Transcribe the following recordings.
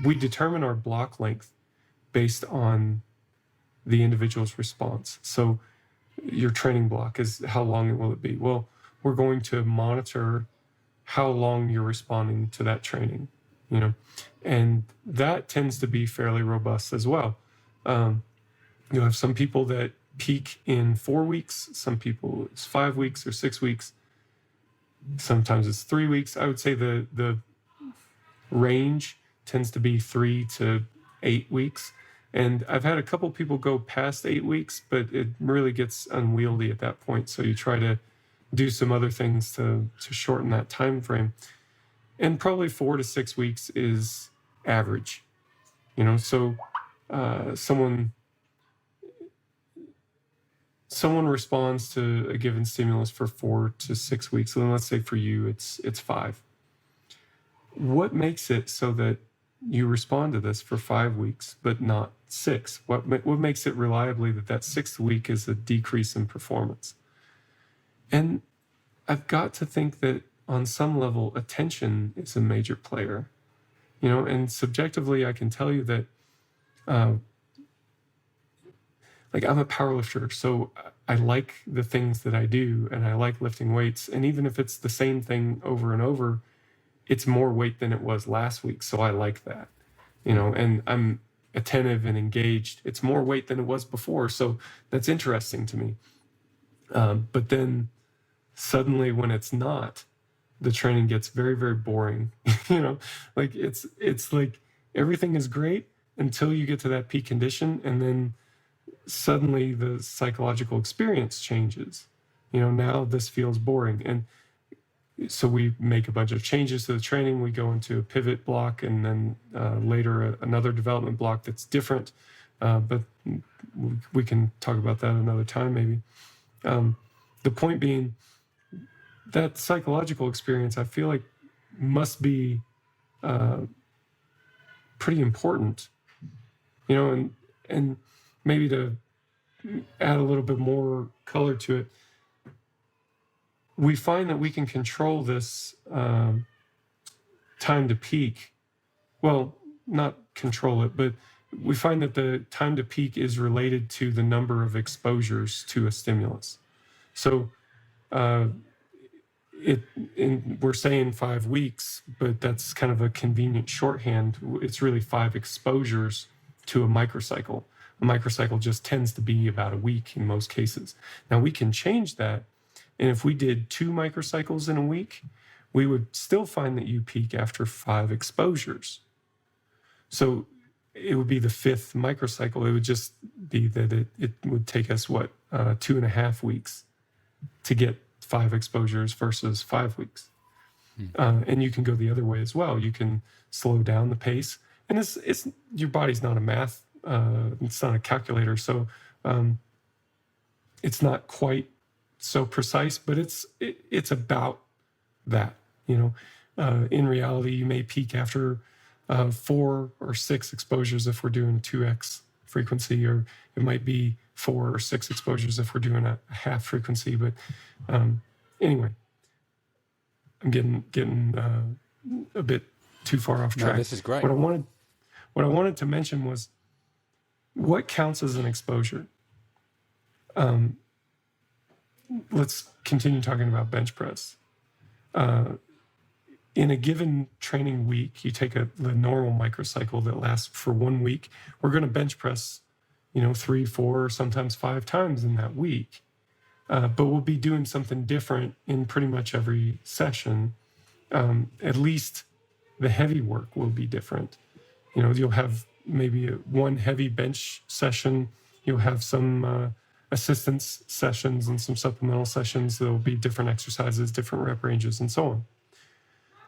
we determine our block length based on the individual's response. So your training block is how long will it be? Well, we're going to monitor how long you're responding to that training, and that tends to be fairly robust as well. You'll have some people that peak in 4 weeks, some people it's 5 weeks or 6 weeks. Sometimes it's 3 weeks. I would say the range tends to be 3 to 8 weeks. And I've had a couple people go past 8 weeks, but it really gets unwieldy at that point. So you try to do some other things to shorten that time frame. And probably 4 to 6 weeks is average. So someone responds to a given stimulus for 4 to 6 weeks. So then let's say for you, it's 5. What makes it so that you respond to this for 5 weeks, but not 6? What makes it reliably that 6th week is a decrease in performance? And I've got to think that on some level, attention is a major player, and subjectively, I can tell you that, I'm a powerlifter, so I like the things that I do, and I like lifting weights. And even if it's the same thing over and over, it's more weight than it was last week. So I like that, and I'm attentive and engaged. It's more weight than it was before. So that's interesting to me. But then suddenly when it's not, the training gets very, very boring. It's like everything is great until you get to that peak condition. And then suddenly the psychological experience changes. Now this feels boring. And so we make a bunch of changes to the training. We go into a pivot block, and then later another development block that's different. But we can talk about that another time, maybe. The point being, that psychological experience, I feel like, must be pretty important, and maybe to add a little bit more color to it, we find that we can control this time to peak. Well, not control it, but we find that the time to peak is related to the number of exposures to a stimulus. So we're saying 5 weeks, but that's kind of a convenient shorthand. It's really 5 exposures to a microcycle. A microcycle just tends to be about a week in most cases. Now we can change that. And if we did 2 microcycles in a week, we would still find that you peak after 5 exposures. So it would be the 5th microcycle. It would just be that it would take us, 2.5 weeks to get 5 exposures versus 5 weeks. And you can go the other way as well. You can slow down the pace. And it's your body's not a math, it's not a calculator. So it's not quite so precise, but it's about that. In reality, you may peak after 4 or 6 exposures if we're doing a 2x frequency, or it might be 4 or 6 exposures if we're doing a half frequency. But anyway, I'm getting a bit too far off track. No, this is great. What I wanted to mention was what counts as an exposure. Let's continue talking about bench press. In a given training week, you take the normal microcycle that lasts for 1 week. We're going to bench press, 3, 4, sometimes 5 times in that week. But we'll be doing something different in pretty much every session. At least the heavy work will be different. You'll have maybe one heavy bench session. You'll have some assistance sessions and some supplemental sessions. There'll be different exercises, different rep ranges, and so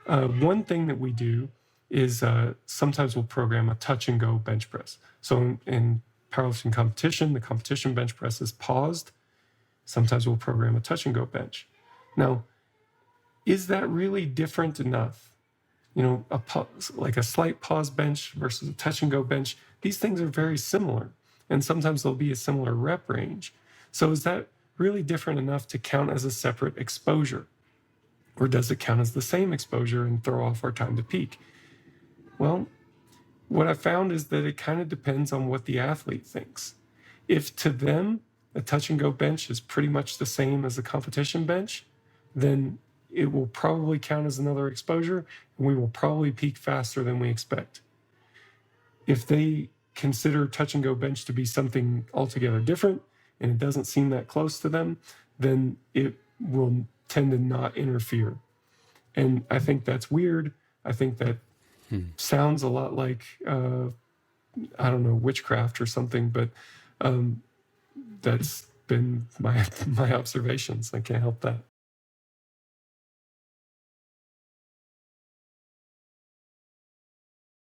on. One thing that we do is sometimes we'll program a touch and go bench press. So in powerlifting competition, the competition bench press is paused. Sometimes we'll program a touch and go bench. Now, is that really different enough? Like a slight pause bench versus a touch and go bench, these things are very similar. And sometimes there'll be a similar rep range. So is that really different enough to count as a separate exposure? Or does it count as the same exposure and throw off our time to peak? Well, what I found is that it kind of depends on what the athlete thinks. If to them a touch and go bench is pretty much the same as a competition bench, then it will probably count as another exposure, and we will probably peak faster than we expect. If they consider touch and go bench to be something altogether different and it doesn't seem that close to them, then it will tend to not interfere. And I think that's weird. I think that sounds a lot like, I don't know, witchcraft or something, but that's been my observations. I can't help that.